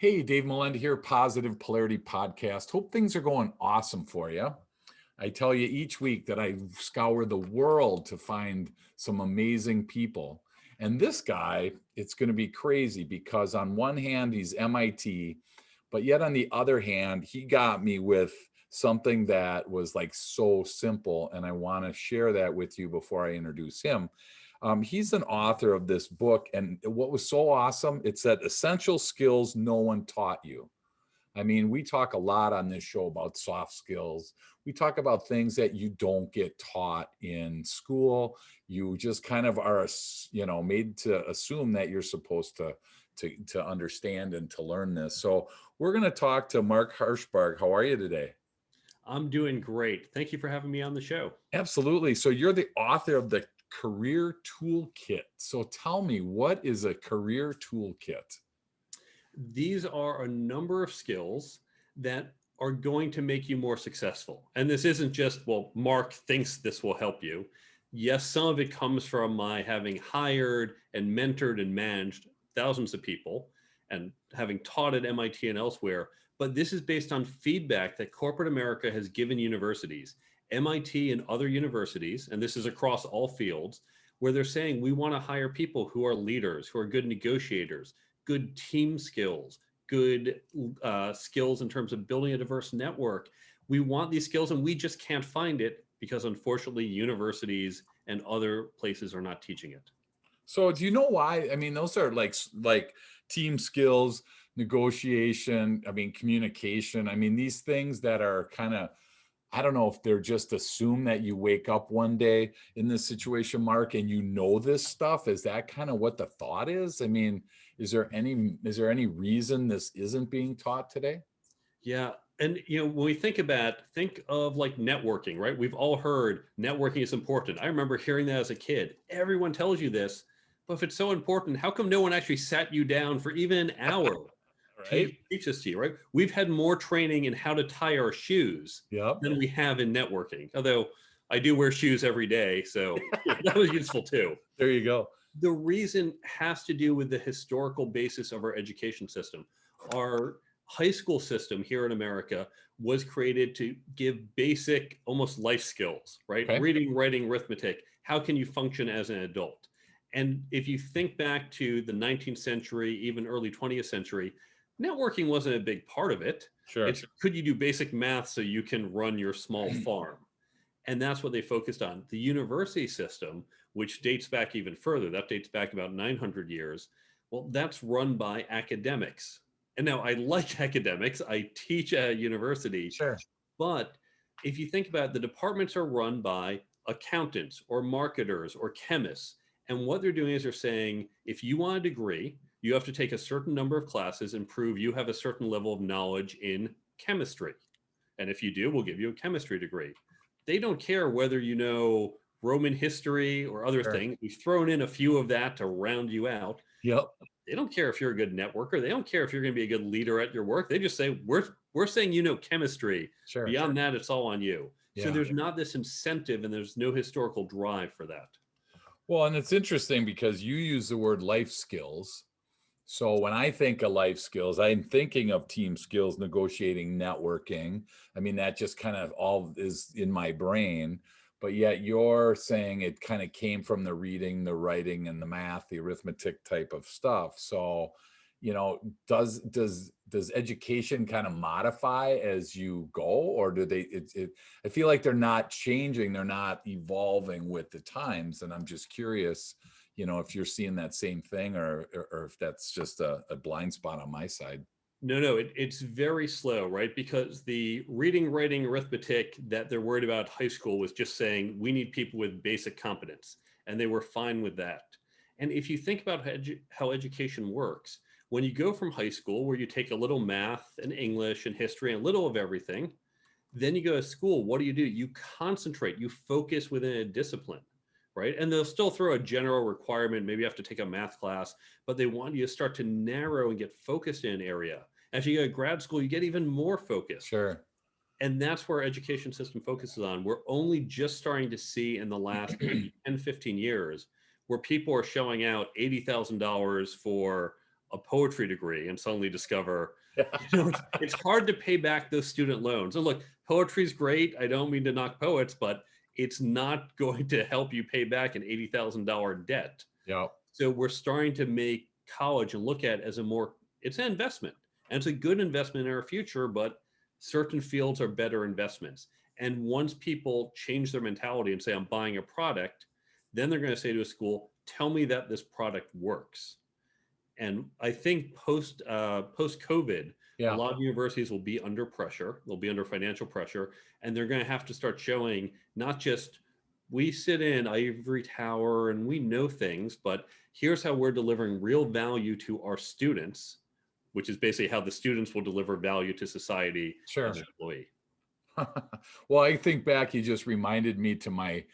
Hey, Dave Molenda here, Positive Polarity Podcast. Hope things are going awesome for you. I tell you each week that I scour the world to find some amazing people. And this guy, it's going to be crazy because on one hand, he's MIT, but yet on the other hand, he got me with something that was like so simple. And I want to share that with you before I introduce him. He's an author of this book. And what was so awesome, it said essential skills no one taught you. I mean, we talk a lot on this show about soft skills. We talk about things that you don't get taught in school. You just kind of are, made to assume that you're supposed to understand and to learn this. So we're going to talk to Mark Harshbarg. How are you today? I'm doing great. Thank you for having me on the show. Absolutely. So you're the author of the Career Toolkit. So tell me, what is a career toolkit? These are a number of skills that are going to make you more successful. And this isn't just, well, Mark thinks this will help you. Yes, some of it comes from my having hired and mentored and managed thousands of people and having taught at MIT and elsewhere. But this is based on feedback that corporate America has given universities, MIT and other universities, and this is across all fields, where they're saying we want to hire people who are leaders, who are good negotiators, good team skills, good skills in terms of building a diverse network. We want these skills and we just can't find it because unfortunately universities and other places are not teaching it. So do you know why? I mean, those are like team skills, negotiation, I mean, communication. I mean, these things that are kind of, I don't know if they're just assume that you wake up one day in this situation, Mark, and you know this stuff. Is that kind of what the thought is? I mean, is there any reason this isn't being taught today? Yeah. And when we think of like networking, right? We've all heard networking is important. I remember hearing that as a kid. Everyone tells you this, but if it's so important, how come no one actually sat you down for even an hour to Right? teach this to you, right? We've had more training in how to tie our shoes Yep. than we have in networking. Although I do wear shoes every day, so that was useful too. There you go. The reason has to do with the historical basis of our education system. Our high school system here in America was created to give basic, almost life skills, right? Okay. Reading, writing, arithmetic. How can you function as an adult? And if you think back to the 19th century, even early 20th century, networking wasn't a big part of it. Sure. It's could you do basic math so you can run your small farm? And that's what they focused on. The university system, which dates back even further, that dates back about 900 years. Well, that's run by academics. And now I like academics. I teach at a university. Sure. But if you think about it, the departments are run by accountants or marketers or chemists. And what they're doing is they're saying, if you want a degree, you have to take a certain number of classes and prove you have a certain level of knowledge in chemistry. And if you do, we'll give you a chemistry degree. They don't care whether you know Roman history or other Sure. things. We've thrown in a few of that to round you out. Yep. They don't care if you're a good networker. They don't care if you're going to be a good leader at your work. They just say, we're saying you know chemistry. Sure. Beyond that, it's all on you. So Yeah. there's not this incentive and there's no historical drive for that. Well, and it's interesting because you use the word life skills. So when I think of life skills, I'm thinking of team skills, negotiating, networking. I mean, that just kind of all is in my brain. But yet you're saying it kind of came from the reading, the writing, and the math, the arithmetic type of stuff. So, does education kind of modify as you go, or do they? I feel like they're not changing, they're not evolving with the times, and I'm just curious if you're seeing that same thing, or if that's just a blind spot on my side. No, it's very slow, right? Because the reading, writing, arithmetic that they're worried about at high school was just saying we need people with basic competence, and they were fine with that. And if you think about how education works, when you go from high school, where you take a little math and English and history and a little of everything, then you go to school, what do? You concentrate, you focus within a discipline, right? And they'll still throw a general requirement. Maybe you have to take a math class, but they want you to start to narrow and get focused in an area. As you go to grad school, you get even more focused. Sure. And that's where our education system focuses on. We're only just starting to see in the last maybe 10, 15 years where people are showing out $80,000 for a poetry degree and suddenly discover, it's hard to pay back those student loans. And look, poetry is great. I don't mean to knock poets, but it's not going to help you pay back an $80,000 debt. Yeah. So we're starting to make college and look at it as it's an investment, and it's a good investment in our future, but certain fields are better investments. And once people change their mentality and say, I'm buying a product, then they're going to say to a school, tell me that this product works. And I think post COVID, a Yeah. lot of universities will be under pressure. They'll be under financial pressure, and they're going to have to start showing not just we sit in ivory tower and we know things, but here's how we're delivering real value to our students, which is basically how the students will deliver value to society Sure. as an employee. Well, I think back, you just reminded me to my,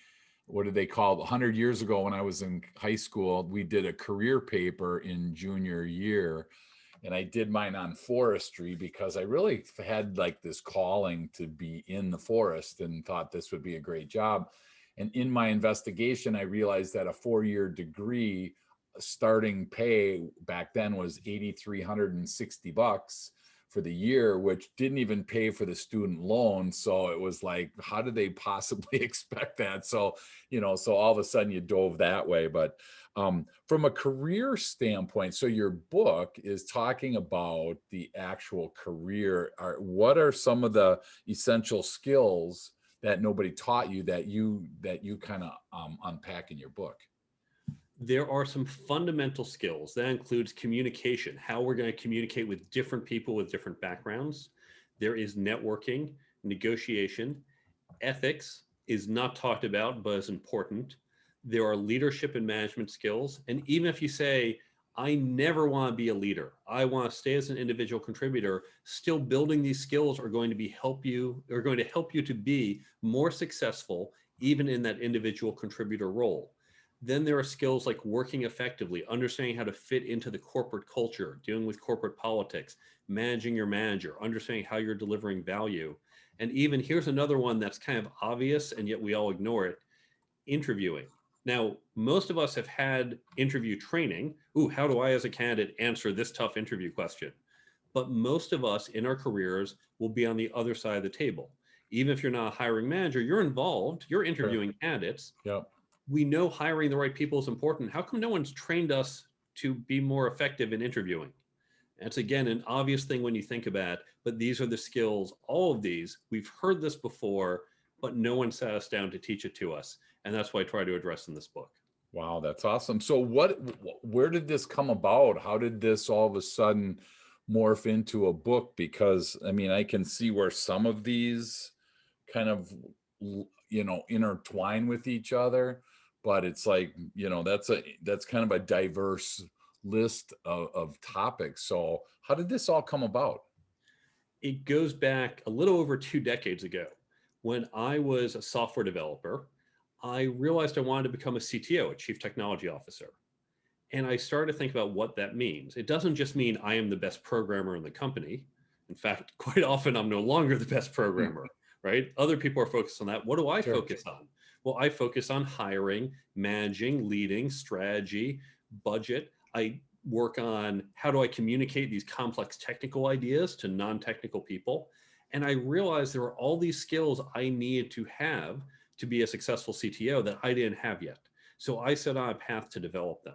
what did they call it? 100 years ago when I was in high school, we did a career paper in junior year, and I did mine on forestry because I really had like this calling to be in the forest and thought this would be a great job. And in my investigation, I realized that a 4-year degree starting pay back then was $8,360 for the year, which didn't even pay for the student loan. So it was like, how did they possibly expect that? So, so all of a sudden you dove that way. But from a career standpoint, so your book is talking about the actual career. What are some of the essential skills that nobody taught you that you kind of unpack in your book? There are some fundamental skills that includes communication, how we're going to communicate with different people with different backgrounds. There is networking, negotiation, ethics is not talked about, but is important. There are leadership and management skills. And even if you say, I never want to be a leader, I want to stay as an individual contributor, still building these skills are going to help you to be more successful, even in that individual contributor role. Then there are skills like working effectively, understanding how to fit into the corporate culture, dealing with corporate politics, managing your manager, understanding how you're delivering value. And even here's another one that's kind of obvious, and yet we all ignore it, interviewing. Now, most of us have had interview training. Ooh, how do I as a candidate answer this tough interview question? But most of us in our careers will be on the other side of the table. Even if you're not a hiring manager, you're involved, you're interviewing candidates. Yep. We know hiring the right people is important. How come no one's trained us to be more effective in interviewing? That's again an obvious thing when you think about it, but these are the skills, all of these, we've heard this before, but no one sat us down to teach it to us. And that's what I try to address in this book. Wow, that's awesome. So where did this come about? How did this all of a sudden morph into a book? Because I mean, I can see where some of these kind of, intertwine with each other, but it's like, that's kind of a diverse list of topics. So how did this all come about? It goes back a little over 2 decades ago. When I was a software developer, I realized I wanted to become a CTO, a chief technology officer. And I started to think about what that means. It doesn't just mean I am the best programmer in the company. In fact, quite often I'm no longer the best programmer, right? Other people are focused on that. What do I focus on? Well, I focus on hiring, managing, leading, strategy, budget. I work on how do I communicate these complex technical ideas to non-technical people. And I realized there were all these skills I needed to have to be a successful CTO that I didn't have yet. So I set on a path to develop them.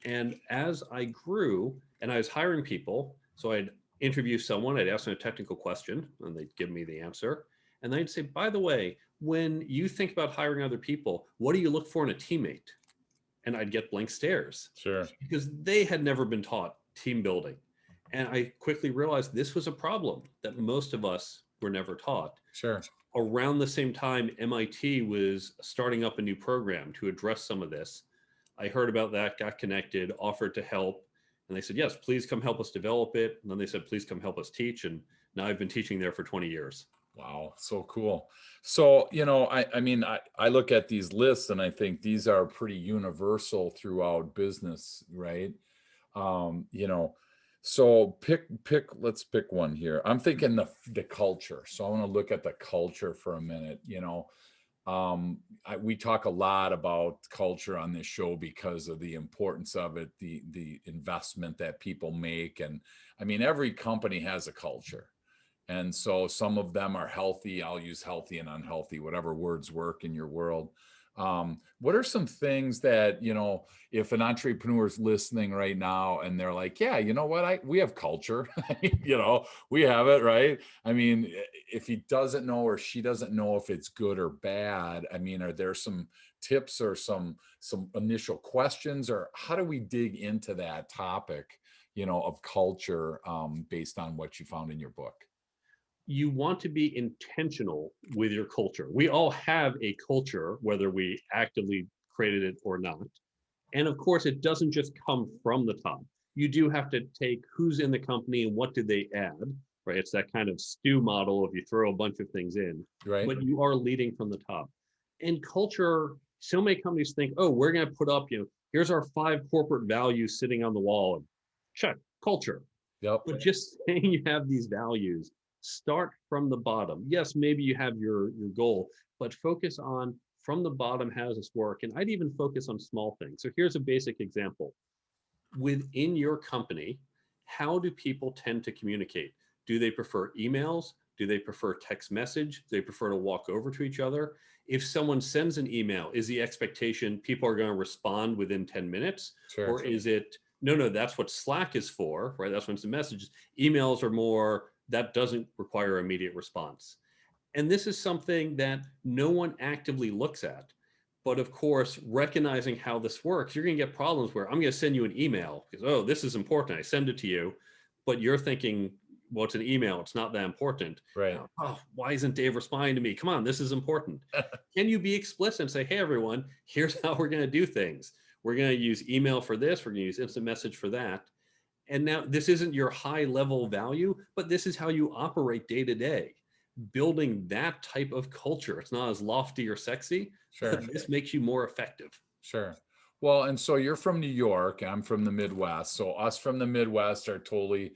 And as I grew and I was hiring people, so I'd interview someone, I'd ask them a technical question, and they'd give me the answer. And they'd say, by the way, when you think about hiring other people, what do you look for in a teammate? And I'd get blank stares. Sure. Because they had never been taught team building. And I quickly realized this was a problem that most of us were never taught. Sure. Around the same time, MIT was starting up a new program to address some of this. I heard about that, got connected, offered to help. And they said, yes, please come help us develop it. And then they said, please come help us teach. And now I've been teaching there for 20 years. Wow, so cool. So, I mean, I look at these lists and I think these are pretty universal throughout business, right? So let's pick one here. I'm thinking the culture. So I want to look at the culture for a minute. We talk a lot about culture on this show because of the importance of it, the investment that people make. And I mean, every company has a culture. And so some of them are healthy. I'll use healthy and unhealthy, whatever words work in your world. What are some things that, if an entrepreneur is listening right now and they're like, yeah, you know what, we have culture, we have it, right? I mean, if he doesn't know or she doesn't know if it's good or bad, I mean, are there some tips or some initial questions, or how do we dig into that topic, of culture, based on what you found in your book? You want to be intentional with your culture. We all have a culture, whether we actively created it or not. And of course, it doesn't just come from the top. You do have to take who's in the company and what did they add, right? It's that kind of stew model if you throw a bunch of things in, Right. but you are leading from the top. And culture, so many companies think, oh, we're going to put up, here's our 5 corporate values sitting on the wall. And check, culture. Yep. But just saying you have these values, start from the bottom. Yes, maybe you have your goal, but focus on from the bottom, how does this work? And I'd even focus on small things. So here's a basic example. Within your company, how do people tend to communicate? Do they prefer emails? Do they prefer text message? Do they prefer to walk over to each other? If someone sends an email, is the expectation people are going to respond within 10 minutes? Sure. Or is it, no, that's what Slack is for, right? That's when it's the messages. Emails are more, that doesn't require immediate response. And this is something that no one actively looks at. But of course, recognizing how this works, you're going to get problems where I'm going to send you an email because, oh, this is important. I send it to you. But you're thinking, well, it's an email. It's not that important. Right. Oh, why isn't Dave responding to me? Come on, this is important. Can you be explicit and say, hey, everyone, here's how we're going to do things. We're going to use email for this. We're going to use instant message for that. And now this isn't your high level value, but this is how you operate day to day. Building that type of culture. It's not as lofty or sexy. Sure. This makes you more effective. Sure. Well, and so you're from New York, I'm from the Midwest. So us from the Midwest are totally,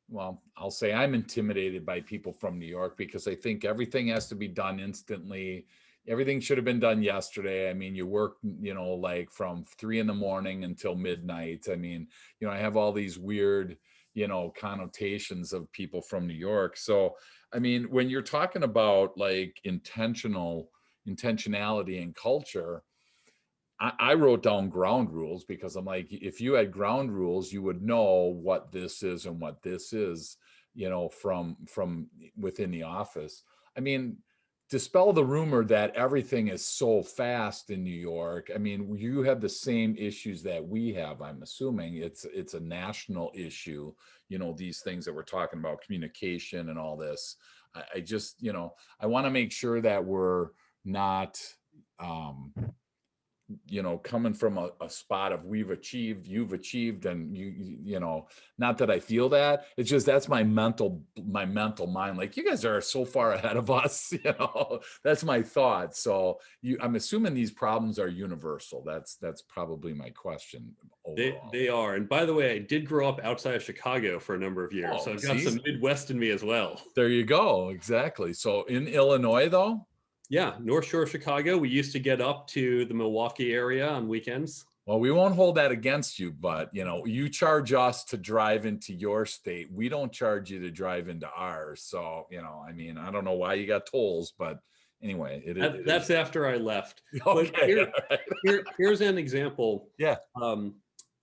well, I'll say I'm intimidated by people from New York because I think everything has to be done instantly. Everything should have been done yesterday. I mean, you work, like from 3 a.m. until midnight. I mean, I have all these weird, connotations of people from New York. So, I mean, when you're talking about like intentionality and culture, I wrote down ground rules because I'm like, if you had ground rules, you would know what this is and what this is, from within the office. I mean, dispel the rumor that everything is so fast in New York. I mean, you have the same issues that we have. I'm assuming it's a national issue, these things that we're talking about, communication and all this. I just, I want to make sure that we're not, coming from a spot of we've achieved, you've achieved, and not that I feel that. It's just that's my mental mind. Like, you guys are so far ahead of us, that's my thought. So I'm assuming these problems are universal. That's probably my question overall. They are. And by the way, I did grow up outside of Chicago for a number of years. So I've got some Midwest in me as well. There you go. Exactly. So in Illinois, though? Yeah, North Shore of Chicago. We used to get up to the Milwaukee area on weekends. Well, we won't hold that against you, but you charge us to drive into your state. We don't charge you to drive into ours. So, I mean, I don't know why you got tolls, but anyway, that's after I left. Okay. But here's an example. Yeah.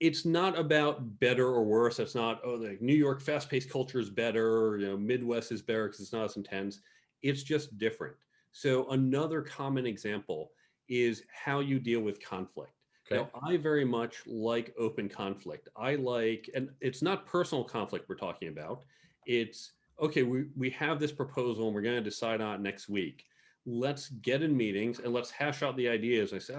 It's not about better or worse. It's not, like New York fast-paced culture is better, Midwest is better because it's not as intense. It's just different. So another common example is how you deal with conflict. Okay. Now, I very much like open conflict. And it's not personal conflict we're talking about. It's, okay, we have this proposal and we're going to decide on it next week. Let's get in meetings and let's hash out the ideas. I say,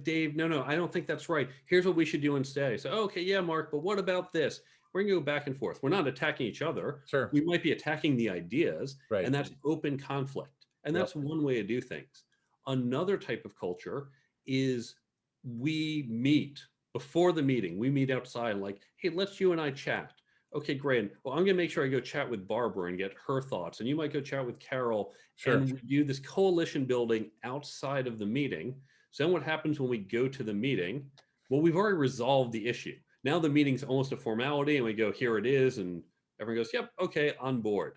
Dave, no, I don't think that's right. Here's what we should do instead. I say, okay, yeah, Mark, but what about this? We're going to go back and forth. We're not attacking each other. Sure. We might be attacking the ideas, right. And that's open conflict. And that's one way to do things. Another type of culture is we meet before the meeting. We meet outside like, hey, let's you and I chat. Okay, great. Well, I'm going to make sure I go chat with Barbara and get her thoughts. And you might go chat with Carol. Sure. And we do this coalition building outside of the meeting. So then what happens when we go to the meeting? Well, we've already resolved the issue. Now the meeting's almost a formality and we go, here it is. And everyone goes, yep, okay, on board.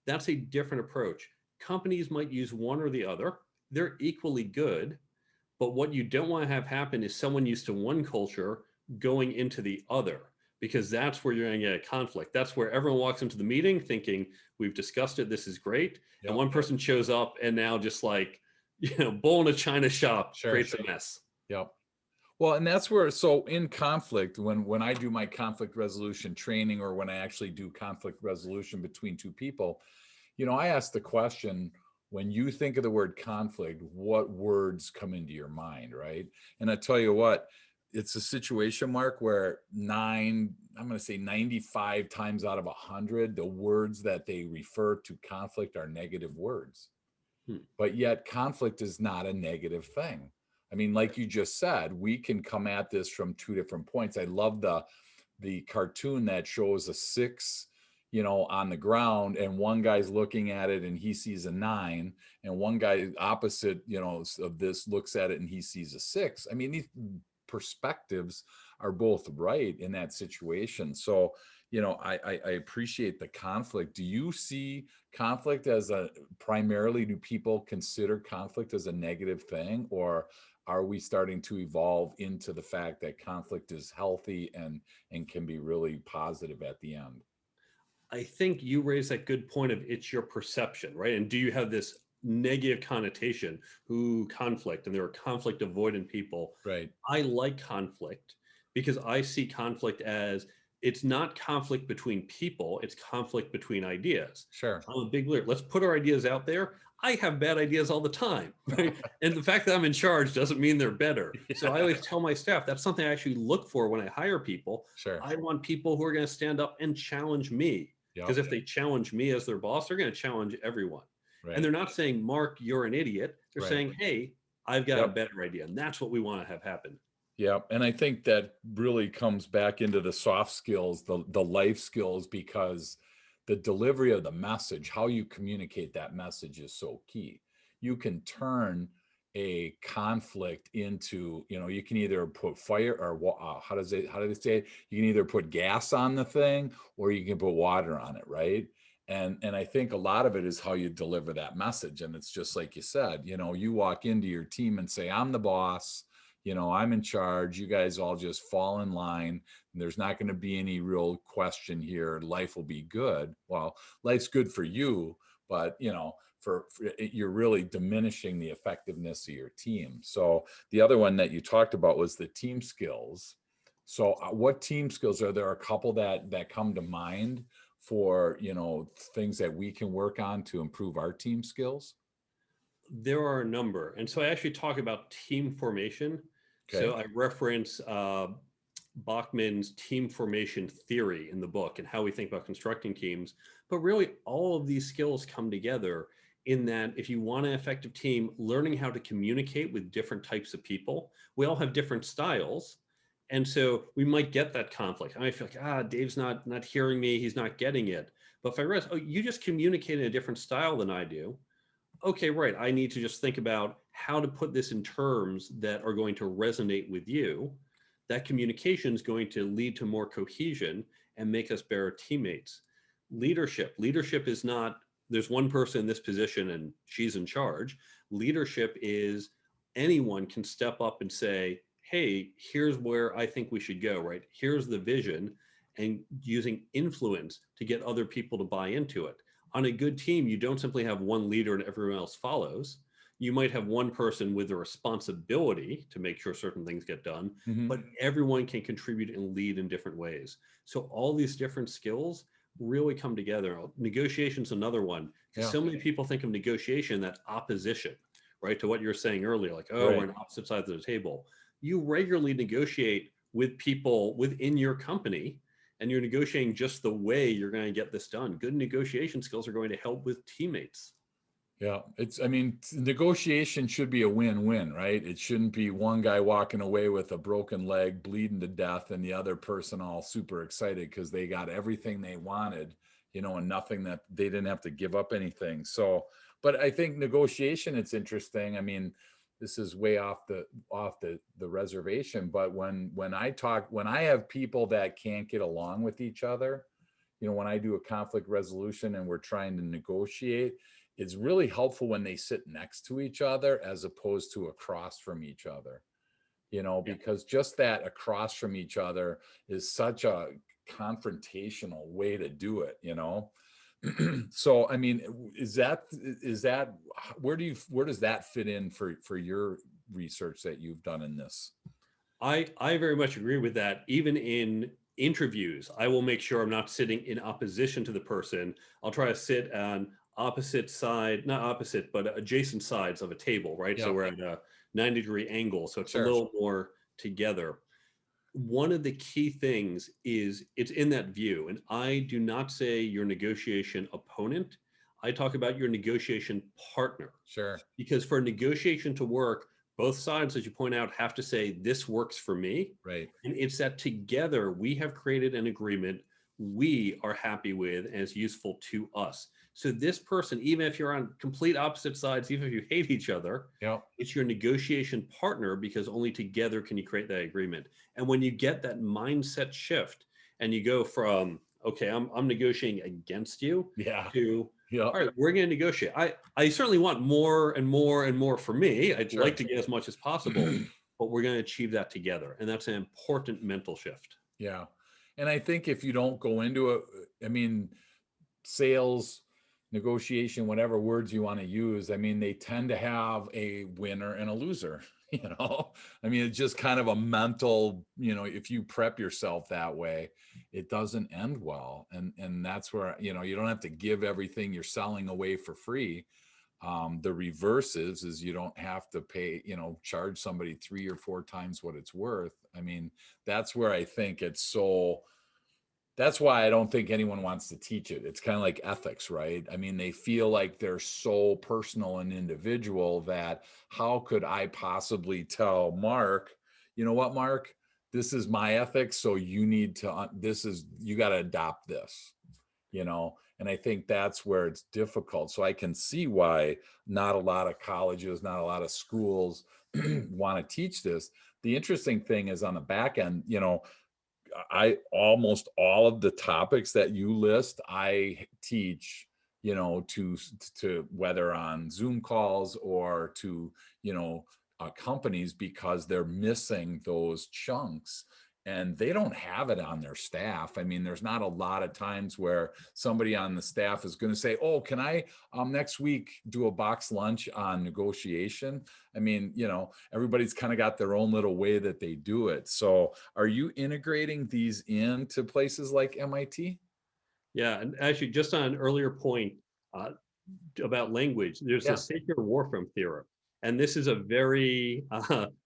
That's a different approach. Companies might use one or the other. They're equally good. But what you don't want to have happen is someone used to one culture going into the other, because that's where you're going to get a conflict. That's where everyone walks into the meeting thinking, we've discussed it, this is great. And Yep. one person shows up and now just like, bull in a china shop Sure. creates a mess. Yep. Well, and that's where, so in conflict, when I do my conflict resolution training, or when I actually do conflict resolution between two people, I ask the question, when you think of the word conflict, what words come into your mind, right? And I tell you what, it's a situation, Mark, where I'm going to say 95 times out of 100, the words that they refer to conflict are negative words. But yet conflict is not a negative thing. I mean, like you just said, we can come at this from two different points. I love the cartoon that shows a 6, on the ground, and one guy's looking at it and he sees a 9, and one guy opposite, of this looks at it and he sees a 6. I mean, these perspectives are both right in that situation. So, I appreciate the conflict. Do you see conflict as primarily, do people consider conflict as a negative thing, or are we starting to evolve into the fact that conflict is healthy and can be really positive at the end? I think you raise that good point of it's your perception, right? And do you have this negative connotation, conflict, and there are conflict avoidant people. Right. I like conflict because I see conflict as it's not conflict between people, it's conflict between ideas. Sure. I'm a big believer. Let's put our ideas out there. I have bad ideas all the time, right? And the fact that I'm in charge doesn't mean they're better. So I always tell my staff that's something I actually look for when I hire people. Sure. I want people who are going to stand up and challenge me. Because Yep. if they challenge me as their boss, they're going to challenge everyone. Right. And they're not saying, Mark, you're an idiot. They're Right. saying, hey, I've got a Yep. better idea. And that's what we want to have happen. Yeah, and I think that really comes back into the soft skills, the life skills, because the delivery of the message, how you communicate that message, is so key. You can turn a conflict into, you can either put fire, or how do they say it? You can either put gas on the thing, or you can put water on it, right? And I think a lot of it is how you deliver that message. And it's just like you said, you walk into your team and say, I'm the boss. I'm in charge. You guys all just fall in line. There's not going to be any real question here. Life will be good. Well, life's good for you, but for you're really diminishing the effectiveness of your team. So the other one that you talked about was the team skills. So what team skills are there? A couple that come to mind for things that we can work on to improve our team skills? There are a number. And so I actually talk about team formation. Okay. So I reference Bachman's team formation theory in the book and how we think about constructing teams. But really, all of these skills come together in that if you want an effective team, learning how to communicate with different types of people. We all have different styles. And so we might get that conflict. I might feel like, Dave's not hearing me. He's not getting it. But if I realize, you just communicate in a different style than I do. Okay, right. I need to just think about how to put this in terms that are going to resonate with you. That communication is going to lead to more cohesion and make us better teammates. Leadership is not, there's one person in this position and she's in charge. Leadership is anyone can step up and say, hey, here's where I think we should go, right? Here's the vision, and using influence to get other people to buy into it. On a good team, you don't simply have one leader and everyone else follows. You might have one person with the responsibility to make sure certain things get done, but everyone can contribute and lead in different ways. So all these different skills really come together. Negotiation's another one. Yeah. So many people think of negotiation, that opposition, right? To what you were saying earlier, like, Right. we're on opposite sides of the table. You regularly negotiate with people within your company, and you're negotiating just the way you're going to get this done. Good negotiation skills are going to help with teammates. Yeah, I mean, negotiation should be a win-win, right? It shouldn't be one guy walking away with a broken leg, bleeding to death, and the other person all super excited because they got everything they wanted, and nothing that they didn't have to give up anything. So, but I think negotiation, it's interesting. I mean, this is way off the reservation, but when I have people that can't get along with each other, when I do a conflict resolution and we're trying to negotiate, it's really helpful when they sit next to each other as opposed to across from each other, Yeah. because just that across from each other is such a confrontational way to do it. So, I mean, is that where does that fit in for your research that you've done in this? I very much agree with that. Even in interviews, I will make sure I'm not sitting in opposition to the person. I'll try to sit on opposite side, not opposite, but adjacent sides of a table, right? So Yeah, we're at a 90-degree angle. So it's a sure. little more together. One of the key things is it's in that view. And I do not say your negotiation opponent. I talk about your negotiation partner. Sure. Because for a negotiation to work, both sides, as you point out, have to say, this works for me. Right. And it's that together we have created an agreement we are happy with and is useful to us. So this person, even if you're on complete opposite sides, even if you hate each other, Yeah. it's your negotiation partner because only together can you create that agreement. And when you get that mindset shift and you go from, okay, I'm negotiating against you Yeah. to, Yeah. all right, we're going to negotiate. I certainly want more and more and more for me. I'd like Sure. to get as much as possible, but we're going to achieve that together. And that's an important mental shift. Yeah. And I think if you don't go into it, I mean, sales, negotiation, whatever words you want to use, I mean, they tend to have a winner and a loser, I mean, it's just kind of a mental, if you prep yourself that way, it doesn't end well. And that's where, you don't have to give everything you're selling away for free. The reverse is you don't have to pay, charge somebody 3 or 4 times what it's worth. I mean, that's where I think that's why I don't think anyone wants to teach it. It's kind of like ethics, right? I mean, they feel like they're so personal and individual that how could I possibly tell Mark, you know what, Mark, this is my ethics. So you need to, you got to adopt this, and I think that's where it's difficult. So I can see why not a lot of colleges, not a lot of schools want to teach this. The interesting thing is on the back end, I almost all of the topics that you list, I teach, to whether on Zoom calls or to, companies because they're missing those chunks and they don't have it on their staff. I mean, there's not a lot of times where somebody on the staff is going to say, "Oh, can I next week do a box lunch on negotiation?" I mean, everybody's kind of got their own little way that they do it. So are you integrating these into places like MIT? Yeah. And actually, just on an earlier point, uh, about language. There's a Yeah. sacred warfare theorem, and this is a very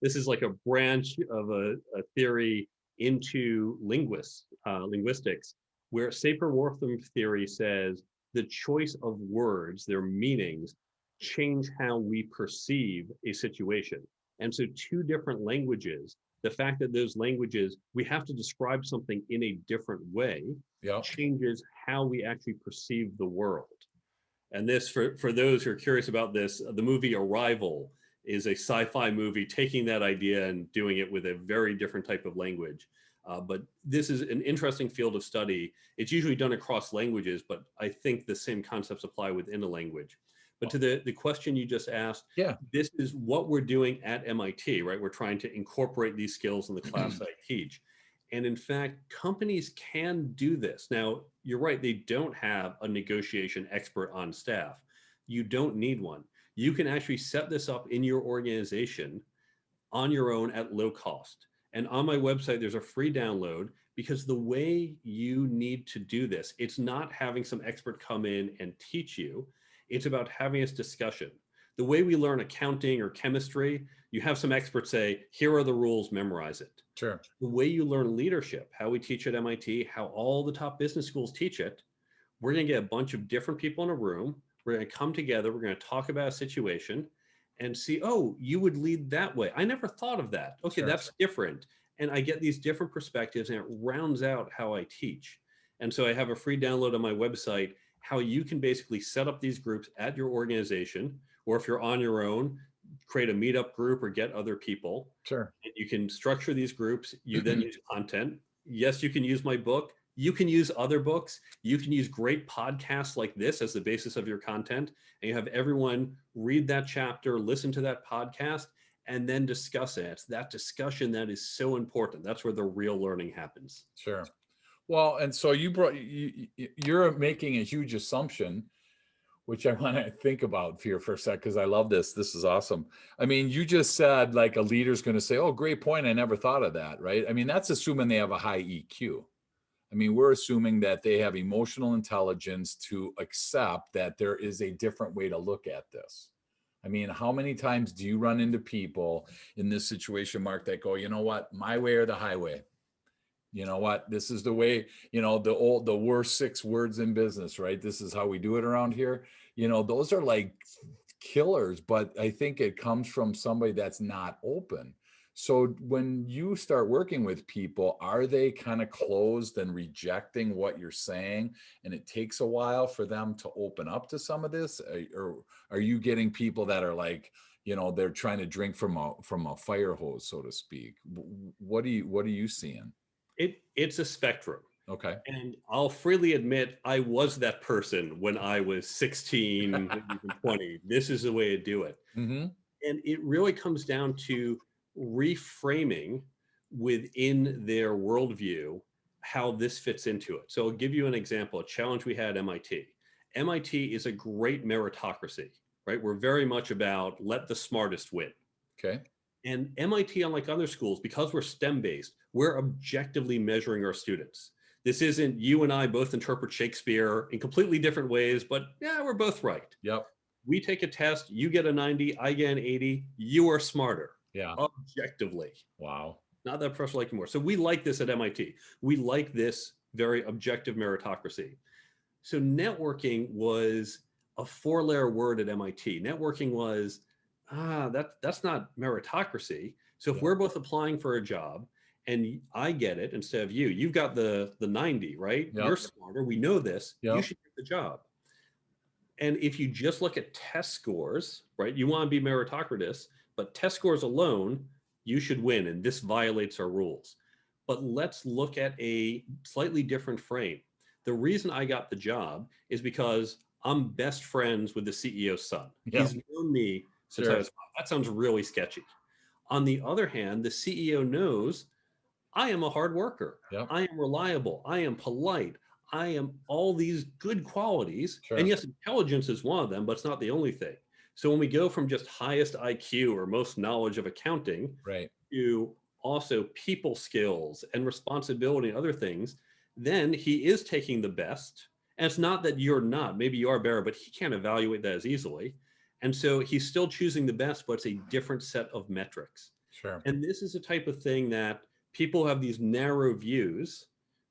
this is like a branch of a theory into linguistics, where sacred warfare theory says the choice of words, their meanings, change how we perceive a situation. And so, two different languages. The fact that those languages, we have to describe something in a different way, Yeah. changes how we actually perceive the world. And this, for those who are curious about this, the movie Arrival is a sci-fi movie taking that idea and doing it with a very different type of language. But this is an interesting field of study. It's usually done across languages, but I think the same concepts apply within a language. But to the question you just asked, Yeah. this is what we're doing at MIT, right? We're trying to incorporate these skills in the class I teach. And in fact, companies can do this. Now, you're right, they don't have a negotiation expert on staff. You don't need one. You can actually set this up in your organization on your own at low cost. And on my website, there's a free download because the way you need to do this, it's not having some expert come in and teach you. It's about having this discussion. The way we learn accounting or chemistry, you have some experts say, here are the rules, memorize it. Sure. The way you learn leadership, how we teach at MIT, how all the top business schools teach it, we're going to get a bunch of different people in a room. We're going to come together. We're going to talk about a situation and see, oh, you would lead that way. I never thought of that. Okay, Sure. that's different. And I get these different perspectives and it rounds out how I teach. And so I have a free download on my website how you can basically set up these groups at your organization, or if you're on your own, create a meetup group or get other people. Sure. You can structure these groups. You then use content. Yes, you can use my book. You can use other books. You can use great podcasts like this as the basis of your content. And you have everyone read that chapter, listen to that podcast, and then discuss it. It's that discussion that is so important. That's where the real learning happens. Sure. Well, and so you're making a huge assumption, which I want to think about here for a sec, because I love this. This is awesome. I mean, you just said like a leader's going to say, "Oh, great point. I never thought of that." Right? I mean, that's assuming they have a high EQ. I mean, we're assuming that they have emotional intelligence to accept that there is a different way to look at this. I mean, how many times do you run into people in this situation, Mark, that go, "You know what, my way or the highway? You know what, this is the way, the worst 6 words in business, right? This is how we do it around here." Those are like killers, but I think it comes from somebody that's not open. So when you start working with people, are they kind of closed and rejecting what you're saying? And it takes a while for them to open up to some of this? Or are you getting people that are like, they're trying to drink from a fire hose, so to speak? What are you seeing? It's a spectrum. Okay. And I'll freely admit I was that person when I was 16, even 20. This is the way to do it. Mm-hmm. And it really comes down to reframing within their worldview how this fits into it. So I'll give you an example, a challenge we had at MIT. MIT is a great meritocracy, right? We're very much about let the smartest win. Okay. And MIT, unlike other schools, because we're STEM based, we're objectively measuring our students. This isn't you and I both interpret Shakespeare in completely different ways, but yeah, we're both right. Yep. We take a test, you get a 90, I get an 80, you are smarter. Yeah. Objectively. Wow. Not that pressure like more. So we like this at MIT. We like this very objective meritocracy. So networking was a 4-letter word at MIT. Networking was, that's not meritocracy. So if we're both applying for a job and I get it instead of you, you've got the 90, right? Yep. You're smarter. We know this. Yep. You should get the job. And if you just look at test scores, right, you want to be meritocratic, but test scores alone, you should win. And this violates our rules. But let's look at a slightly different frame. The reason I got the job is because I'm best friends with the CEO's son. Yeah. He's known me since I was 5. That sounds really sketchy. On the other hand, the CEO knows I am a hard worker. Yep. I am reliable. I am polite. I am all these good qualities. Sure. And yes, intelligence is one of them, but it's not the only thing. So when we go from just highest IQ or most knowledge of accounting Right. to also people skills and responsibility and other things, then he is taking the best. And it's not that you're not, maybe you are better, but he can't evaluate that as easily. And so he's still choosing the best, but it's a different set of metrics. Sure. And this is a type of thing that people have these narrow views,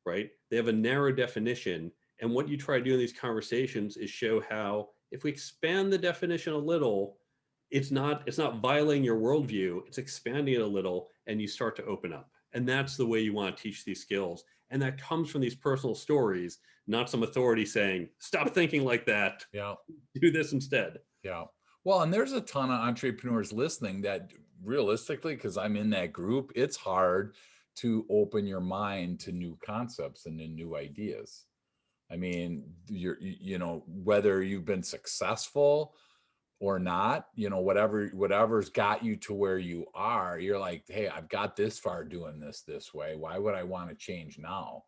right? They have a narrow definition. And what you try to do in these conversations is show how if we expand the definition a little, it's not violating your worldview, it's expanding it a little, and you start to open up. And that's the way you want to teach these skills. And that comes from these personal stories, not some authority saying, stop thinking like that. Yeah. Do this instead. Yeah. Well, and there's a ton of entrepreneurs listening that realistically, because I'm in that group, it's hard to open your mind to new concepts and to new ideas. I mean, whether you've been successful or not, whatever's got you to where you are, you're like, hey, I've got this far doing this way. Why would I want to change now?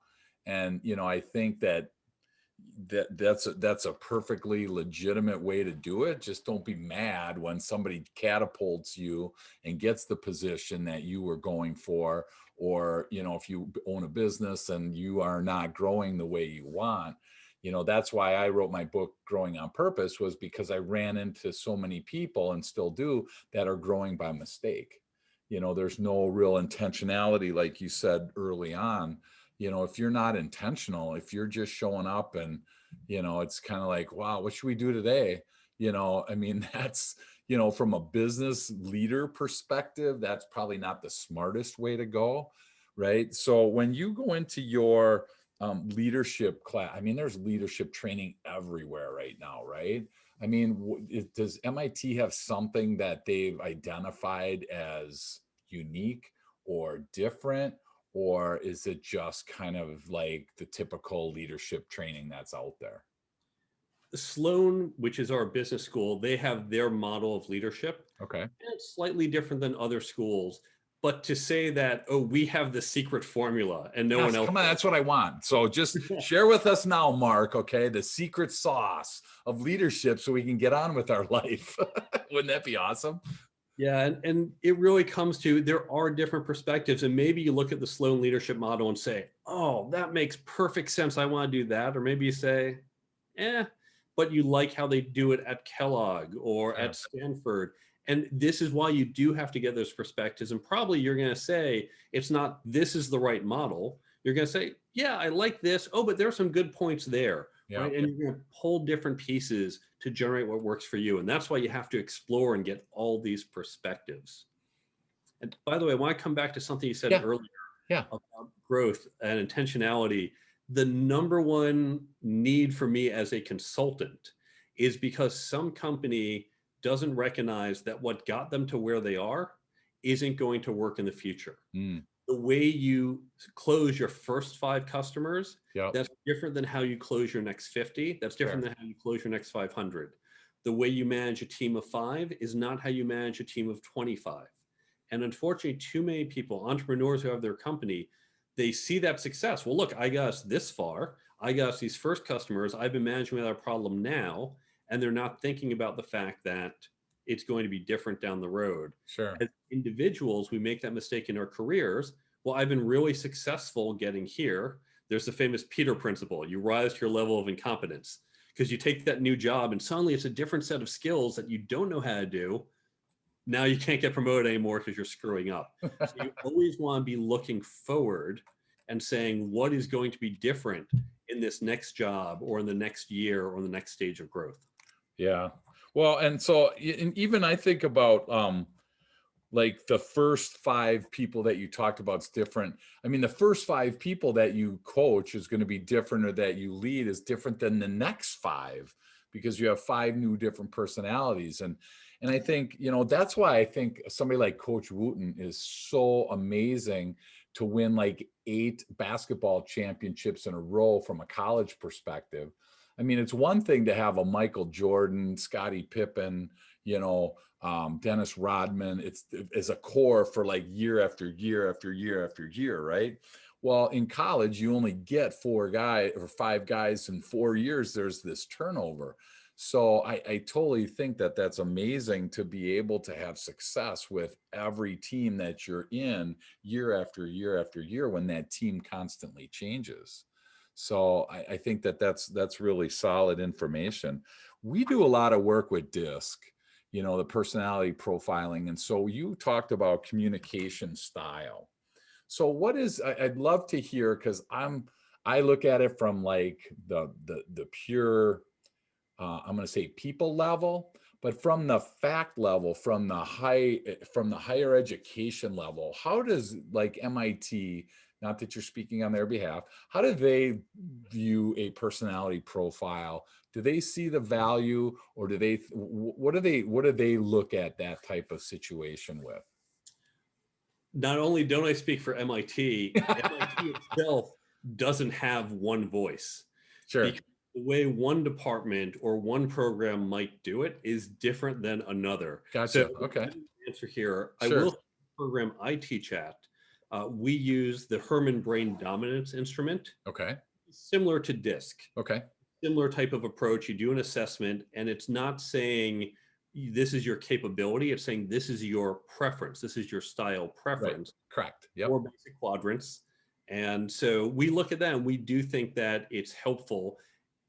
And, I think that's a perfectly legitimate way to do it. Just don't be mad when somebody catapults you and gets the position that you were going for, or if you own a business and you are not growing the way you want. That's why I wrote my book Growing on Purpose, was because I ran into so many people, and still do, that are growing by mistake. There's no real intentionality, like you said early on, if you're not intentional, if you're just showing up and, it's kind of like, wow, what should we do today? I mean, that's, from a business leader perspective, that's probably not the smartest way to go. Right. So when you go into your leadership class, I mean, there's leadership training everywhere right now. Right. I mean, does MIT have something that they've identified as unique or different? Or is it just kind of like the typical leadership training that's out there? Sloan, which is our business school, they have their model of leadership. Okay. And it's slightly different than other schools. But to say that, oh, we have the secret formula and no one else Come on, that's what I want. So just share with us now, Mark, okay, the secret sauce of leadership so we can get on with our life. Wouldn't that be awesome? Yeah, and it really comes to, there are different perspectives. And maybe you look at the Sloan leadership model and say, oh, that makes perfect sense. I want to do that. Or maybe you say, but you like how they do it at Kellogg or at Stanford. And this is why you do have to get those perspectives. And probably you're going to say, it's not, this is the right model. You're going to say, yeah, I like this. Oh, but there are some good points there. Yeah. Right. And you're going to pull different pieces to generate what works for you. And that's why you have to explore and get all these perspectives. And by the way, I want to come back to something you said earlier about growth and intentionality. The number one need for me as a consultant is because some company doesn't recognize that what got them to where they are isn't going to work in the future. The way you close your first 5 customers, that's different than how you close your next 50. That's different than how you close your next 500. The way you manage a team of 5 is not how you manage a team of 25. And unfortunately, too many people, entrepreneurs who have their company, they see that success. Well, look, I got us this far. I got us these first customers. I've been managing with our problem now. And they're not thinking about the fact that it's going to be different down the road. Sure. As individuals, we make that mistake in our careers. Well, I've been really successful getting here. There's the famous Peter principle. You rise to your level of incompetence because you take that new job and suddenly it's a different set of skills that you don't know how to do. Now you can't get promoted anymore because you're screwing up. So you always want to be looking forward and saying, what is going to be different in this next job or in the next year or in the next stage of growth? Yeah. Well, and so and even I think about like the first 5 people that you talked about is different. I mean, the first 5 people that you coach is going to be different, or that you lead is different than the next 5, because you have 5 new different personalities. And I think, that's why I think somebody like Coach Wooten is so amazing to win like 8 basketball championships in a row from a college perspective. I mean, it's one thing to have a Michael Jordan, Scottie Pippen, Dennis Rodman. It's as a core for like year after year after year after year, right? Well, in college, you only get 4 guys or 5 guys in 4 years. There's this turnover. So I totally think that that's amazing to be able to have success with every team that you're in year after year after year when that team constantly changes. So I think that that's really solid information. We do a lot of work with DISC, the personality profiling. And so you talked about communication style. So what is, I'd love to hear, because I look at it from like the pure, I'm going to say people level, but from the fact level, from the higher education level, how does like MIT, not that you're speaking on their behalf, how do they view a personality profile? Do they see the value, or what do they look at that type of situation with? Not only don't I speak for MIT, MIT itself doesn't have one voice. Sure. Because the way one department or one program might do it is different than another. Gotcha. So Okay. answer here, Sure. I will program I teach at. We use the Herman Brain Dominance instrument. Okay. Similar to DISC. Okay. Similar type of approach. You do an assessment, and it's not saying this is your capability. It's saying this is your preference. This is your style preference. Right. Correct. Yep. 4 basic quadrants. And so we look at that, and we do think that it's helpful,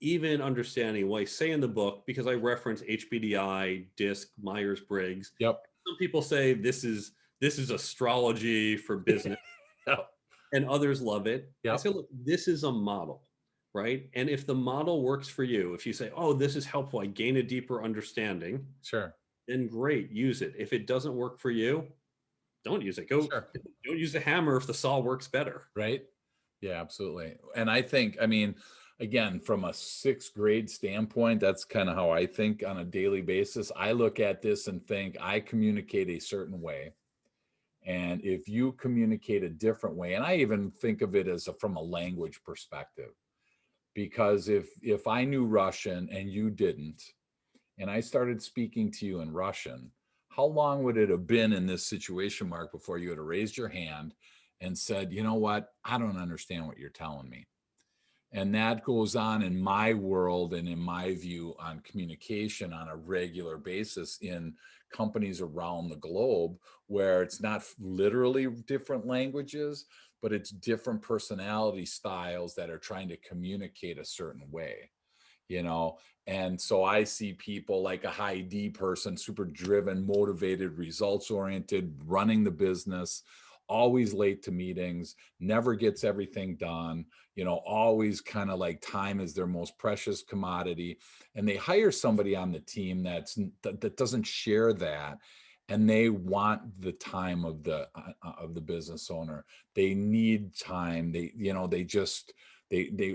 even understanding what I say in the book, because I reference HBDI, DISC, Myers-Briggs. Yep. Some people say this is astrology for business. Yep. and others love it. I Yep. say, look, this is a model, right? And if the model works for you, if you say, oh, this is helpful, I gain a deeper understanding, Sure. then great, use it. If it doesn't work for you, don't use it. Go, Sure. don't use the hammer if the saw works better. Right. Yeah, absolutely. And I think, I mean, again, from a sixth grade standpoint, that's kind of how I think on a daily basis. I look at this and think I communicate a certain way. And if you communicate a different way, and I even think of it as from a language perspective, because if I knew Russian and you didn't, and I started speaking to you in Russian, how long would it have been in this situation, Mark, before you had raised your hand and said, you know what, I don't understand what you're telling me? And that goes on in my world and in my view on communication on a regular basis in companies around the globe, where it's not literally different languages, but it's different personality styles that are trying to communicate a certain way, you know. And so I see people like a high D person, super driven, motivated, results oriented, running the business, always late to meetings, never gets everything done, you know, always kind of like time is their most precious commodity. And they hire somebody on the team that doesn't share that, and they want the time of the business owner. They need time. They, you know, they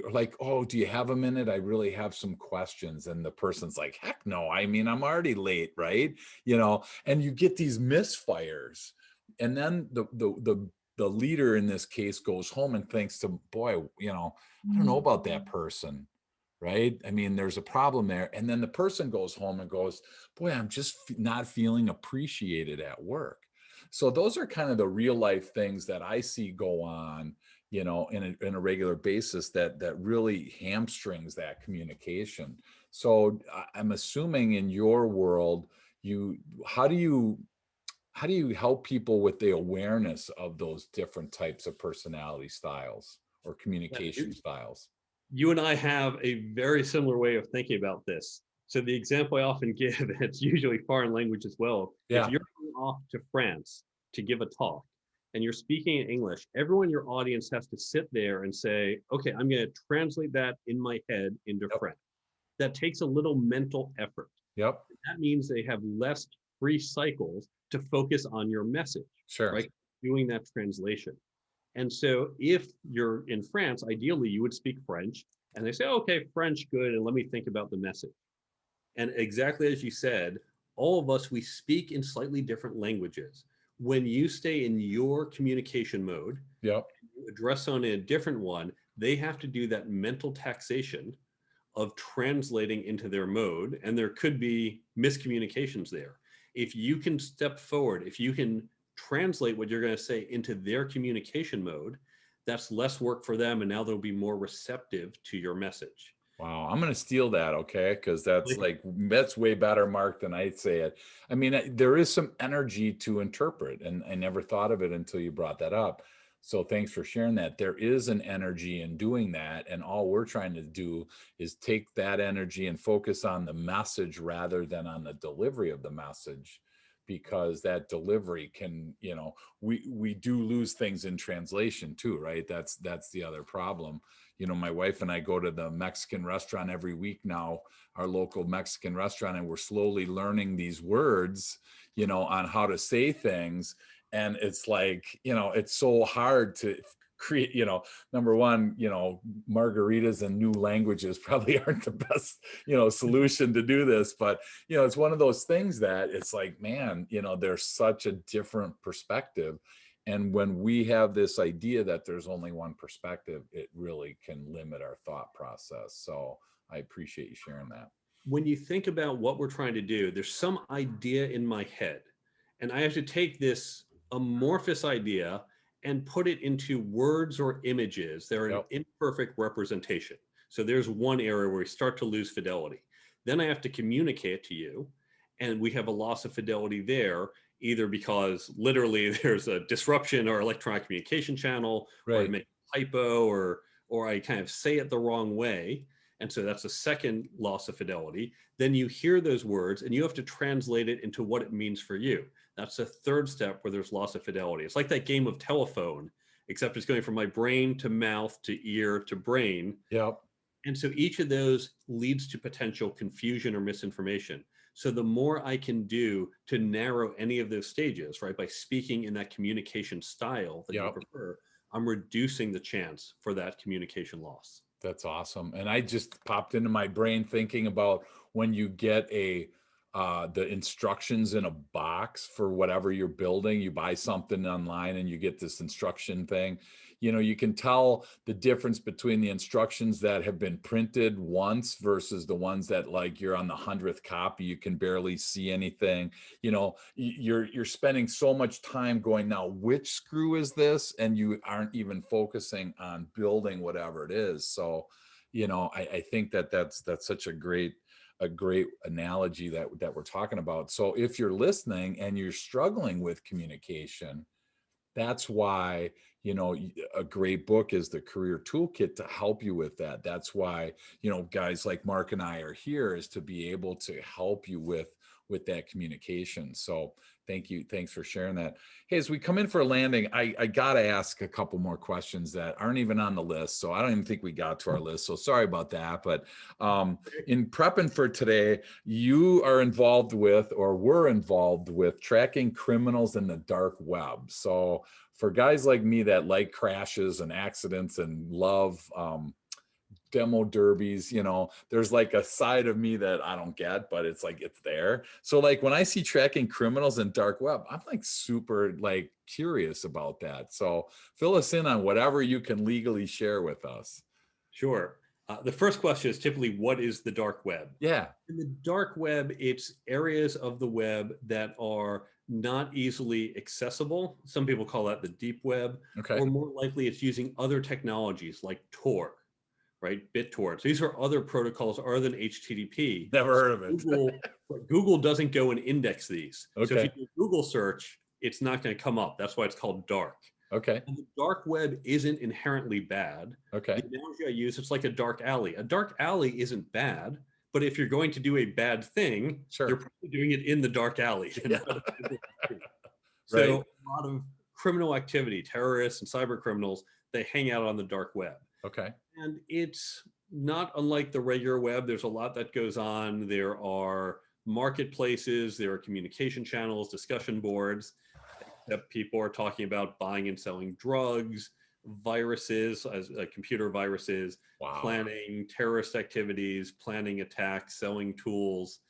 are like, oh, do you have a minute? I really have some questions. And the person's like, heck no, I mean, I'm already late, right? You know, and you get these misfires. And then the leader in this case goes home and thinks to, boy, you know, I don't know about that person, right? I mean, there's a problem there. And then the person goes home and goes, boy, I'm just not feeling appreciated at work. So those are kind of the real life things that I see go on, you know, in a regular basis that really hamstrings that communication. So I'm assuming in your world, you how do you how do you help people with the awareness of those different types of personality styles or Yeah, communication styles? you and I have a very similar way of thinking about this. So the example I often give, and it's usually foreign language as well. If Yeah. you're going off to France to give a talk and you're speaking in English, everyone in your audience has to sit there and say, okay, I'm going to translate that in my head into Yep. French. That takes a little mental effort. Yep. That means they have less free cycles to focus on your message, Sure. right? Doing that translation. And so if you're in France, ideally you would speak French and they say, oh, okay, French, good. And let me think about the message. And exactly as you said, all of us, we speak in slightly different languages. When you stay in your communication mode, Yep. you address someone in a different one, they have to do that mental taxation of translating into their mode. And there could be miscommunications there. If you can step forward, if you can translate what you're going to say into their communication mode, that's less work for them. And now they'll be more receptive to your message. Wow, I'm gonna steal that, okay? Because that's way better, Mark, than I say it. I mean, there is some energy to interpret, and I never thought of it until you brought that up. So thanks for sharing that. There is an energy in doing that, and all we're trying to do is take that energy and focus on the message rather than on the delivery of the message, because that delivery can, you know, we do lose things in translation too, right? That's the other problem. You know, my wife and I go to the Mexican restaurant every week now, our local Mexican restaurant, and we're slowly learning these words, you know, on how to say things. And it's like, you know, it's so hard to create, you know, number one, you know, margaritas and new languages probably aren't the best, you know, solution to do this. But, you know, it's one of those things that it's like, man, you know, there's such a different perspective. And when we have this idea that there's only one perspective, it really can limit our thought process. So I appreciate you sharing that. When you think about what we're trying to do, there's some idea in my head, and I have to take this amorphous idea and put it into words or images that are an Yep. imperfect representation. So there's one area where we start to lose fidelity. Then I have to communicate to you, and we have a loss of fidelity there, either because literally there's a disruption or electronic communication channel, or I Right. make a typo, or I kind of say it the wrong way. And so that's a second loss of fidelity. Then you hear those words and you have to translate it into what it means for you. That's a third step where there's loss of fidelity. It's like that game of telephone, except it's going from my brain to mouth to ear to brain. Yep. And so each of those leads to potential confusion or misinformation. So the more I can do to narrow any of those stages, right, by speaking in that communication style that you Yep. prefer, I'm reducing the chance for that communication loss. That's awesome. And I just popped into my brain thinking about when you get the instructions in a box for whatever you're building. You buy something online and you get this instruction thing. You know, you can tell the difference between the instructions that have been printed once versus the ones that, like, you're on the 100th copy, you can barely see anything. You know, you're spending so much time going, now which screw is this, and you aren't even focusing on building whatever it is. So, you know, I think that that's such a great analogy that we're talking about. So if you're listening and you're struggling with communication, that's why, you know, a great book is the Career Toolkit to help you with that. That's why, you know, guys like Mark and I are here, is to be able to help you with that communication. So thank you. Thanks for sharing that. Hey, as we come in for a landing, I got to ask a couple more questions that aren't even on the list. So I don't even think we got to our list. So sorry about that. But in prepping for today, you are involved with, or were involved with, tracking criminals in the dark web. So for guys like me that like crashes and accidents and love demo derbies, you know, there's like a side of me that I don't get, but it's like, it's there. So like when I see tracking criminals in dark web, I'm like super like curious about that. So fill us in on whatever you can legally share with us. Sure. The first question is typically, what is the dark web? Yeah. In the dark web, it's areas of the web that are not easily accessible. Some people call that the deep web, Okay. or more likely it's using other technologies like Tor, right? BitTorrents. These are other protocols other than HTTP. Never heard of it. Google doesn't go and index these. So if you Okay. do a Google search, it's not going to come up. That's why it's called dark. Okay. And the dark web isn't inherently bad. Okay. The analogy I use, it's like a dark alley. A dark alley isn't bad, but if you're going to do a bad thing, Sure. you're probably doing it in the dark alley. Yeah. So Right. a lot of criminal activity, terrorists and cyber criminals, they hang out on the dark web. Okay. And it's not unlike the regular web. There's a lot that goes on. There are marketplaces, there are communication channels, discussion boards that people are talking about buying and selling drugs, viruses, as computer viruses, Wow. planning terrorist activities, planning attacks, selling tools.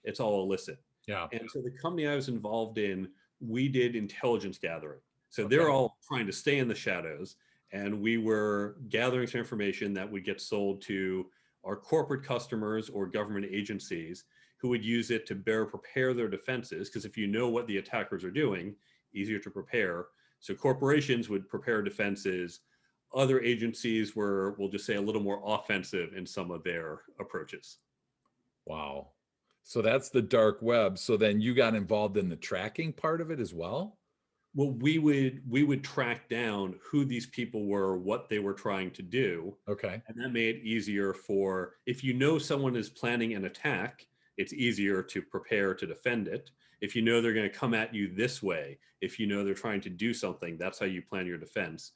It's all illicit. Yeah. And so the company I was involved in, we did intelligence gathering. So Okay. they're all trying to stay in the shadows. And we were gathering some information that would get sold to our corporate customers or government agencies, who would use it to better prepare their defenses. Because if you know what the attackers are doing, easier to prepare. So corporations would prepare defenses. Other agencies were, we'll just say, a little more offensive in some of their approaches. Wow. So that's the dark web. So then you got involved in the tracking part of it as well? Well, we would track down who these people were, what they were trying to do. Okay. And that made it easier for, if you know someone is planning an attack, it's easier to prepare to defend it. If you know they're going to come at you this way, if you know they're trying to do something, that's how you plan your defense.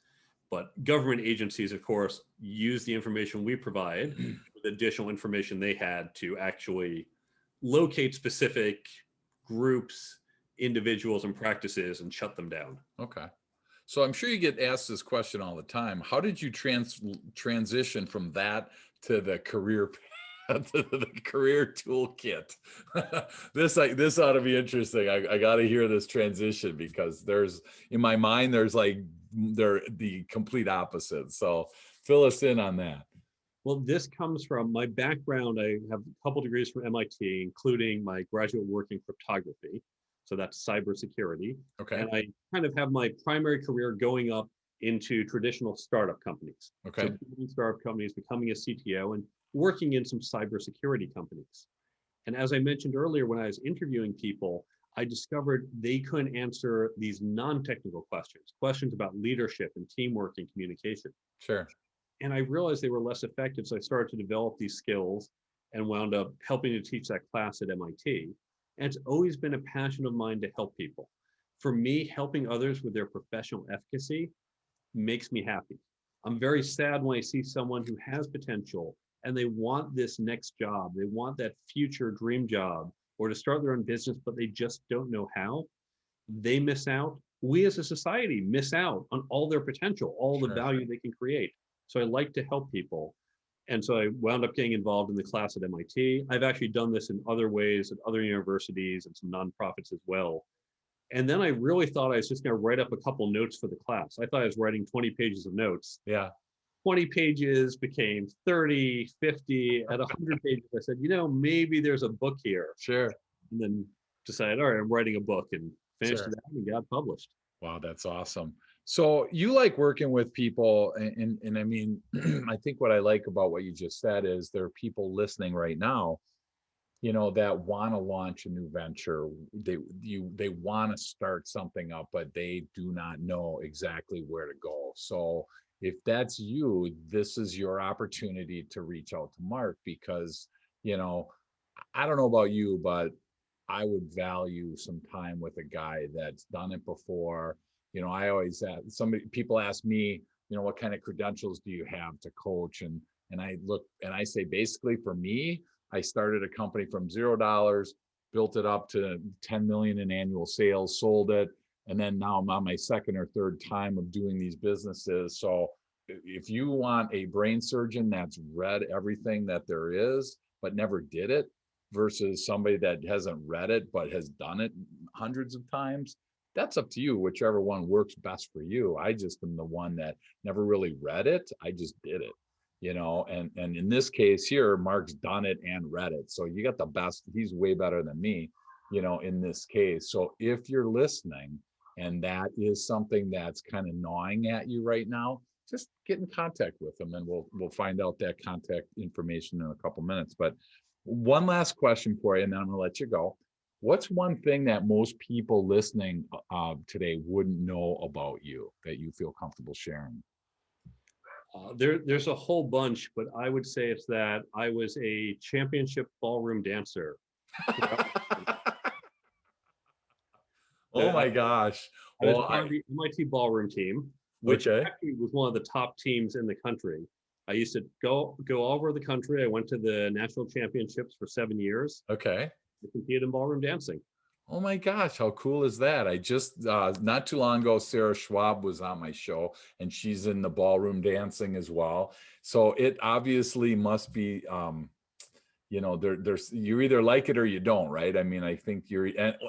But government agencies, of course, use the information we provide with additional information they had to actually locate specific groups, individuals, and practices and shut them down. Okay. So I'm sure you get asked this question all the time. How did you transition from that to the career to the career toolkit? This ought to be interesting. I got to hear this transition, because there's, in my mind, there's like, they're the complete opposite. So fill us in on that. Well, this comes from my background. I have a couple degrees from MIT, including my graduate work in cryptography. So that's cybersecurity. Okay. And I kind of have my primary career going up into traditional startup companies. Okay. So building startup companies, becoming a CTO, and working in some cybersecurity companies. And as I mentioned earlier, when I was interviewing people, I discovered they couldn't answer these non-technical questions, questions about leadership and teamwork and communication. Sure. And I realized they were less effective. So I started to develop these skills and wound up helping to teach that class at MIT. And it's always been a passion of mine to help people. For me, helping others with their professional efficacy makes me happy. I'm very sad when I see someone who has potential and they want this next job, they want that future dream job, or to start their own business, but they just don't know how. They miss out. We as a society miss out on all their potential, all the Sure. value they can create. So I like to help people. And so I wound up getting involved in the class at MIT. I've actually done this in other ways at other universities and some nonprofits as well. And then I really thought I was just going to write up a couple notes for the class. I thought I was writing 20 pages of notes. Yeah. 20 pages became 30, 50, at 100 pages. I said, maybe there's a book here. Sure. And then decided, all right, I'm writing a book, and finished Sure. it out and got published. Wow, that's awesome. So you like working with people, and I mean, I think what I like about what you just said is there are people listening right now, that want to launch a new venture. They want to start something up, but they do not know exactly where to go. So if that's you, this is your opportunity to reach out to Mark, because, I don't know about you, but I would value some time with a guy that's done it before. I always ask people ask me, what kind of credentials do you have to coach? And I look and I say, basically for me, I started a company from $0, built it up to 10 million in annual sales, sold it. And then now I'm on my second or third time of doing these businesses. So if you want a brain surgeon that's read everything that there is, but never did it, versus somebody that hasn't read it but has done it hundreds of times, that's up to you, whichever one works best for you. I just am the one that never really read it, I just did it. And in this case here, Mark's done it and read it, so you got the best. He's way better than me, in this case. So if you're listening and that is something that's kind of gnawing at you right now, just get in contact with him, and we'll find out that contact information in a couple minutes. But one last question for you, and then I'm going to let you go. What's one thing that most people listening today wouldn't know about you that you feel comfortable sharing? There's a whole bunch, but I would say it's that I was a championship ballroom dancer. Oh my gosh. I was Well, part of the MIT ballroom team, which okay. actually was one of the top teams in the country. I used to go all over the country. I went to the national championships for 7 years. Okay. I competed in ballroom dancing. Oh my gosh, how cool is that? I just not too long ago, Sarah Schwab was on my show, and she's in the ballroom dancing as well. So it obviously must be there's you either like it or you don't, right? I mean, I think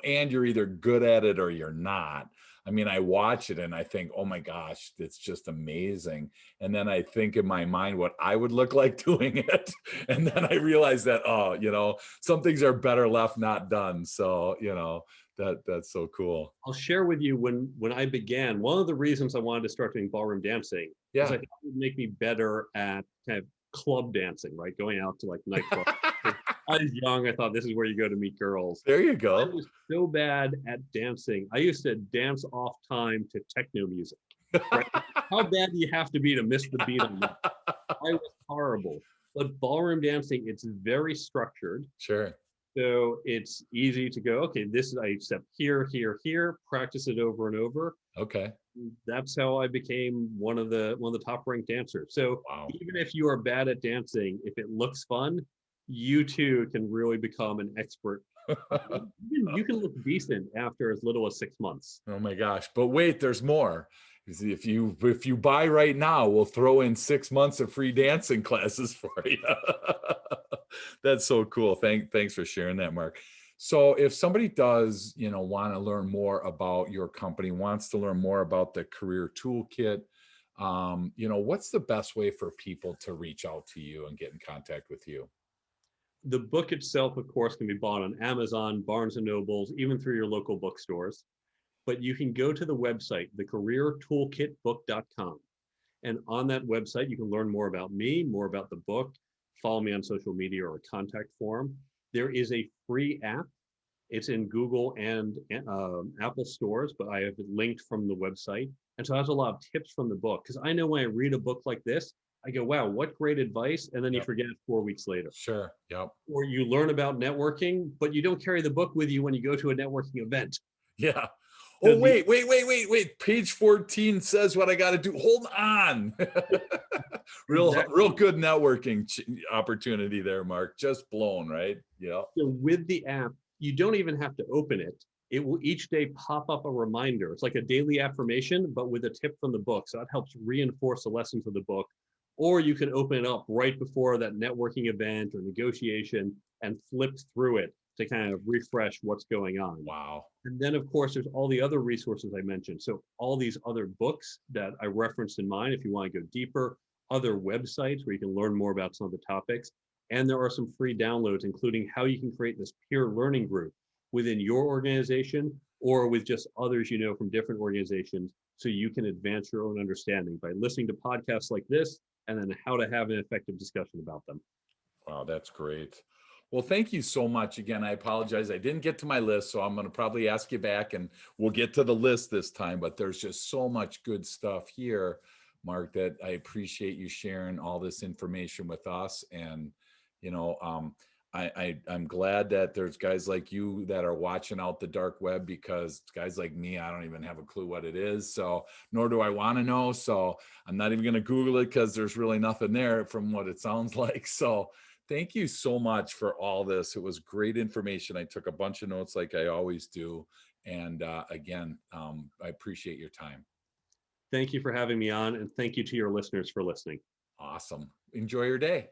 and you're either good at it or you're not. I mean, I watch it and I think, oh my gosh, it's just amazing. And then I think in my mind what I would look like doing it. And then I realize that, some things are better left not done. So, that's so cool. I'll share with you when I began, one of the reasons I wanted to start doing ballroom dancing is I thought it would make me better at kind of club dancing, right? Going out to like nightclubs. I was young. I thought this is where you go to meet girls. There you go. I was so bad at dancing. I used to dance off time to techno music. Right? How bad do you have to be to miss the beat on that? I was horrible. But ballroom dancing, it's very structured. Sure. So it's easy to go, okay, this is, I step here, here, here, practice it over and over. Okay. That's how I became one of the top ranked dancers. So Wow. even if you are bad at dancing, if it looks fun, you too can really become an expert. You can look decent after as little as 6 months. Oh my gosh. But wait, there's more. If you buy right now, we'll throw in 6 months of free dancing classes for you. That's so cool. Thanks for sharing that, Mark. So if somebody does, want to learn more about your company, wants to learn more about the career toolkit, what's the best way for people to reach out to you and get in contact with you? The book itself, of course, can be bought on Amazon, Barnes and Nobles, even through your local bookstores. But you can go to the website, thecareertoolkitbook.com. And on that website, you can learn more about me, more about the book, follow me on social media or a contact form. There is a free app. It's in Google and Apple stores, but I have it linked from the website. And so it has a lot of tips from the book. Because I know when I read a book like this, I go, wow, what great advice. And then you forget it 4 weeks later. Sure. Yep. Or you learn about networking, but you don't carry the book with you when you go to a networking event. Yeah. Oh, wait. Page 14 says what I got to do. Hold on. Exactly. Real good networking opportunity there, Mark. Just blown, right? Yeah. So with the app, you don't even have to open it. It will each day pop up a reminder. It's like a daily affirmation, but with a tip from the book. So that helps reinforce the lessons of the book. Or you can open it up right before that networking event or negotiation and flip through it to kind of refresh what's going on. Wow. And then, of course, there's all the other resources I mentioned. So all these other books that I referenced in mine, if you want to go deeper, other websites where you can learn more about some of the topics. And there are some free downloads, including how you can create this peer learning group within your organization or with just others you know from different organizations, so you can advance your own understanding by listening to podcasts like this and then how to have an effective discussion about them. Wow, that's great. Well, thank you so much. Again, I apologize. I didn't get to my list, so I'm going to probably ask you back and we'll get to the list this time. But there's just so much good stuff here, Mark, that I appreciate you sharing all this information with us. And, you know, I'm glad that there's guys like you that are watching out the dark web, because guys like me, I don't even have a clue what it is. So, nor do I want to know. So I'm not even going to Google it because there's really nothing there from what it sounds like. So, thank you so much for all this. It was great information. I took a bunch of notes like I always do. And again, I appreciate your time. Thank you for having me on, and thank you to your listeners for listening. Awesome. Enjoy your day.